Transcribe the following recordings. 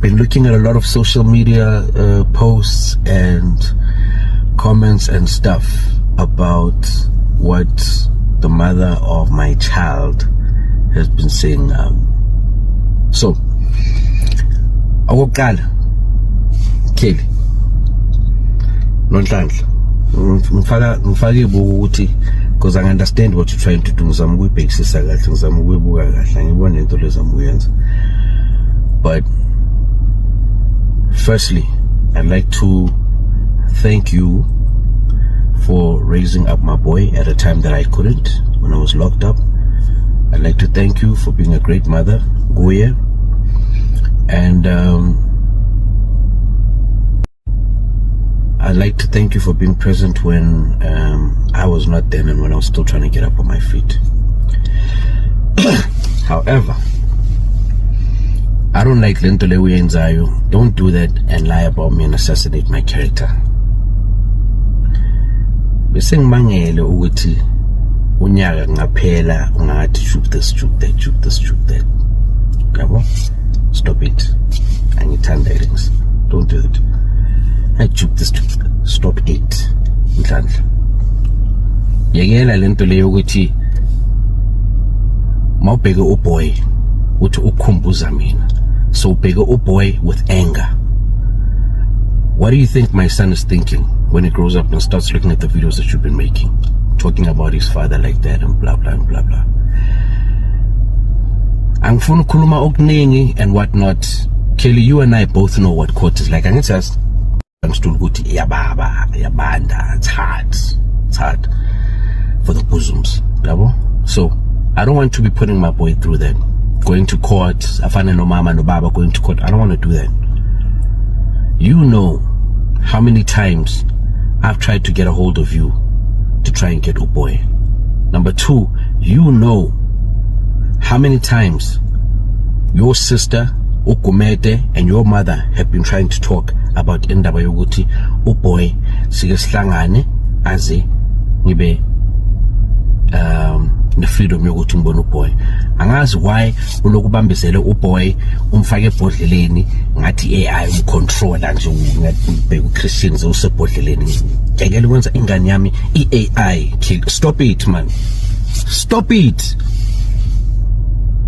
been looking at a lot of social media posts and comments and stuff about what the mother of my child has been saying. So, okokuqala, Kelly, Nonhlanhla, ngifake ibuku ukuthi, because I understand what you're trying to do. Ngizama ukuyibhekisisa kahle, ngizama ukuyibuka kahle, ngibona into lezama ukuyenza. But firstly, I'd like to thank you for raising up my boy at a time that I couldn't, when I was locked up. I'd like to thank you for being a great mother, Goya. And I'd like to thank you for being present when I was not there and when I was still trying to get up on my feet. However, I don't like lento le uyenzayo. Don't do that and lie about me and assassinate my character. Bese ngimangele ukuthi unyaka ngaphela ungathi shoot this, shoot that, shoot this, shoot that. Yabo? Stop it. Angithanda things. Don't do it. I shoot this, stop it. Mhlandla. Yekela lento le ukuthi mawubheke uboy uthi ukhumbuza mina. So bigger boy with anger. What do you think my son is thinking when he grows up and starts looking at the videos that you've been making, talking about his father like that and blah blah and blah blah? Angifuna ukukhuluma okuningi and whatnot. Kelly, you and I both know what court is like. It's just yababa, yabanda. It's hard. It's hard for the bosoms. So I don't want to be putting my boy through that. Going to court, afana no mama no baba going to court. I don't want to do that. You know how many times I've tried to get a hold of you to try and get Uboy. Number two, you know how many times your sister Ukumete and your mother have been trying to talk about indaba yokuthi Uboy sigehlangane aze ngibe the freedom yokuthi ngibona uboy. Angazi why ulokubambezele uboy umfake ebhodleleni ngathi AI umcontroller nje ngathi ubheka uChristians usebhodleleni. Ngeke ukwenza ingane yami iAI. Stop it, man. Stop it.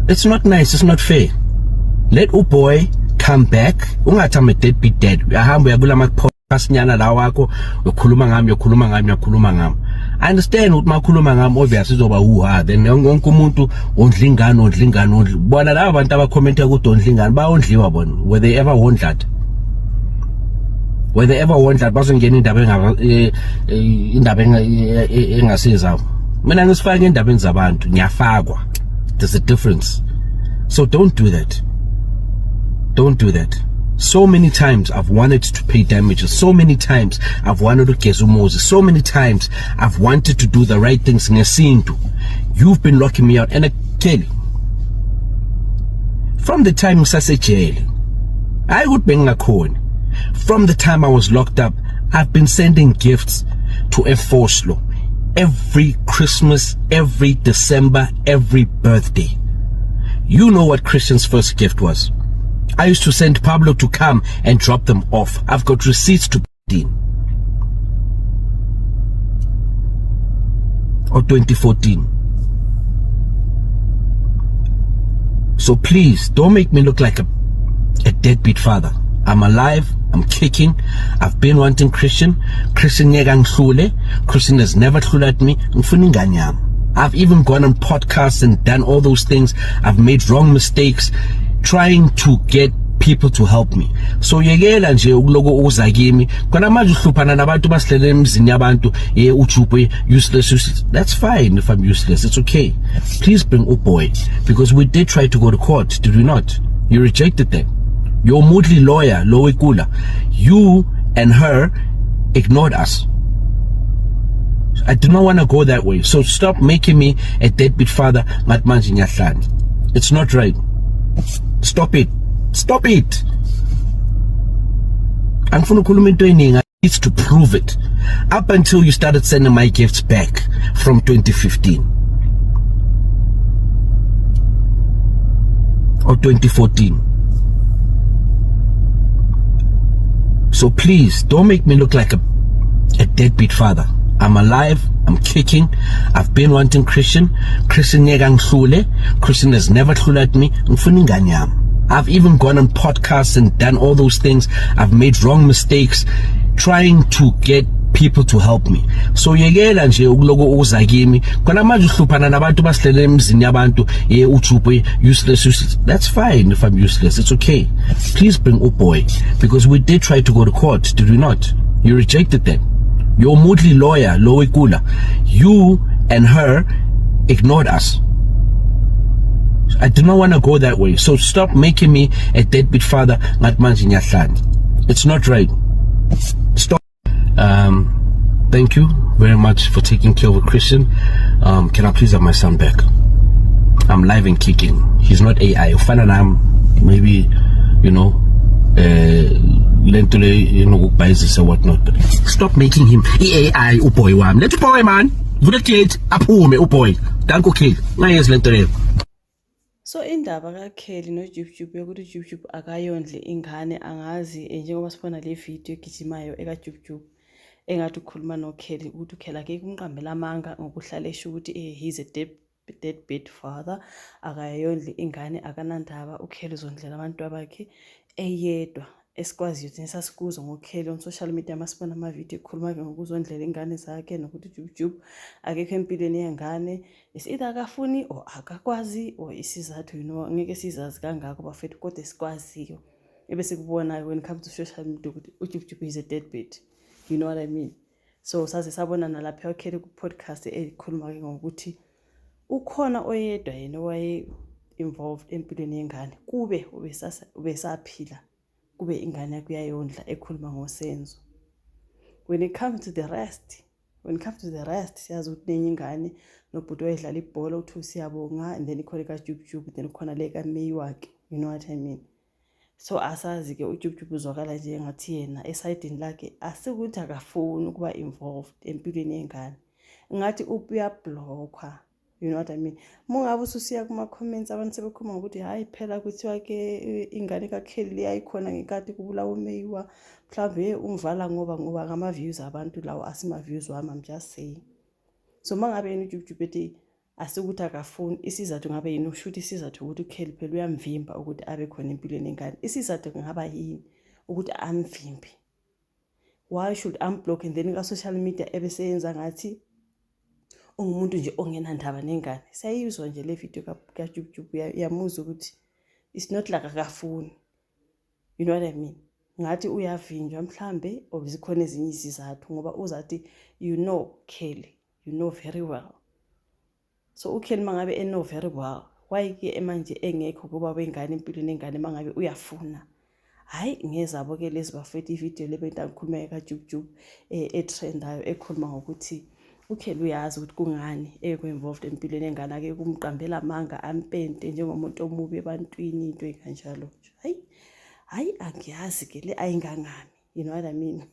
It's not nice, it's not fair. Let uboy come back. Ungathi I'm a deadbeat dad. Uyahamba uyabula ama-podcast nyana la wakho ukhuluma ngami. I understand ukuthi makhuluma ngami obviously izoba uha, then wonke umuntu ondlingane bona laba bantu abakhomenta ukuthi ondlingane bayondliwa bona. Were they ever want that bazongena indaba engasiza mina ngisifaka endabeni zabantu ngiyafakwa. There's a difference. So don't do that. So many times I've wanted to pay damages. So many times I've wanted to get Moses. So many times I've wanted to do the right things. You've been locking me out. And Kelly, from the time Sase jail, I would bring a coin. From the time I was locked up, I've been sending gifts to Efoslo every Christmas, every December, every birthday. You know what Christian's first gift was. I used to send Pablo to come and drop them off. I've got receipts to or 2014. So please don't make me look like a deadbeat father. I'm alive, I'm kicking. I've been wanting Christian Christian has never hlula at me. I've even gone on podcasts and done all those things. I've made wrong mistakes trying to get people to help me. So yekela nje ukuloko uza kimi kona manje uhluphana nabantu basilele emzini yabantu uJupe useless. That's fine if I'm useless, it's okay. Please bring Uboy, because we did try to go to court, did we not? You rejected that. Your moodly lawyer Lowe Kula, you and her ignored us. I do not want to go that way. So stop making me a deadbeat father. It's not right. Stop it. I needs to prove it. Up until you started sending my gifts back from 2015 or 2014. So please don't make me look like a deadbeat father. I'm alive, I'm kicking, I've been wanting Christian Christian has never hlula at me. I've even gone on podcasts and done all those things. I've made wrong mistakes trying to get people to help me. So yekela nje ukuloku uza kimi khona manje uhluphana nabantu basilele emzini yabantu uJubu useless. That's fine if I'm useless, it's okay. Please bring Uboy, because we did try to go to court, did we not? You rejected that. Your Moodley lawyer, Lowe Kula, you and her ignored us. I do not want to go that way. So stop making me a deadbeat father. It's not right. Stop. Thank you very much for taking care of a Christian. Can I please have my son back? I'm live and kicking. He's not AI. Maybe, you know, whatnot. But stop making him AI Uboy wam. Let Uboy man. Vula gate aphume Uboy. Danko K. Ngayezi lento leyo. So indaba kaKelly noJubJub yokuthi uJubJub akayondli ingane angazi njengoba sibona le video egijimayo ekaJubJub engathi ukhuluma noKelly ukuthi uKelly ake kumqambela amanga ngokuhlala esho ukuthi he's a deadbeat father, akayondli ingane akanandaba. uKelly uzondlela abantu abakhe eyedwa esikwazi ukuthi nesasikuzo ngoKelly on social media masibona ama video ekhuluma ngokuzondlela ingane zakhe nokuthi uJubJub akekho empilweni yengane, is either akafuni or akakwazi or isizathu, you know, ngeke sizazi kangako bafethu kodwa esikwaziyo ebese kubona when it comes to social media ukuthi uJubJub is a deadbeat, you know what I mean. So saze sabona nalapha uKelly ku podcast ekhuluma ngokuthi ukhona oyedwa yena owaye involved empilweni yengane, kube ubesaphila, kube ingane yakhe uyayondla ekhuluma ngosenzo. When it comes to the rest siyazi ukuthi nenye ingane nobhuti wayedlala ibhola uthi siyabonga, and then ikhona kaJubJub, then ukhona le kaMeyi wakhe, you know what I mean. So asazi ke uJubJub uzwakala nje ngathi yena esayidini lakhe asikuthi akafuni ukuba involved empilweni yengane, ngathi uyablockwa, you know what I mean. Mungabe ususiya kuma comments abantu sebekhuluma ukuthi hayi phela kuthiwa ke ingane kaKelly yayikhona ngekade kubulawa uMeyiwa, mhlawumbe umvala ngoba ngama views abantu lawo asima views wami, I'm just saying. So mangabe yena uJubJub ethi asikuthi akafuni, isizathu ngabe yini ushuthi isizathu ukuthi uKelly phela uyamvimba ukuthi abe khona empilweni yengane, isizathu ngaba yini ukuthi amvimbi? Why should unblock and then ka social media ebeseyenza ngathi ungumuntu nje ongenandaba nengane? Sayizwa nje le video kaJubJub yamuzwa ukuthi it's not like akafuni, you know what I mean. Ngathi uyavinjwa mhlambe or zikhona ezinye izizathu ngoba uzathi you know Kelly, you know very well. So uKelly mangabe know very well, why ke manje engekho kuba wengane empilweni yengane mangabe uyafuna? Hayi ngezabo ke lezi bafethu ivideo lebenta ngikhuluma kaJubJub etrendayo ekhuluma ngokuthi uKelly uyazi ukuthi kungani ekho involved empilweni yengane, ake kumqambela amanga ampente njengomuntu omubi ebantwini into enkanjalo. Hayi angiyazi ke le ayingangani, you know what I mean.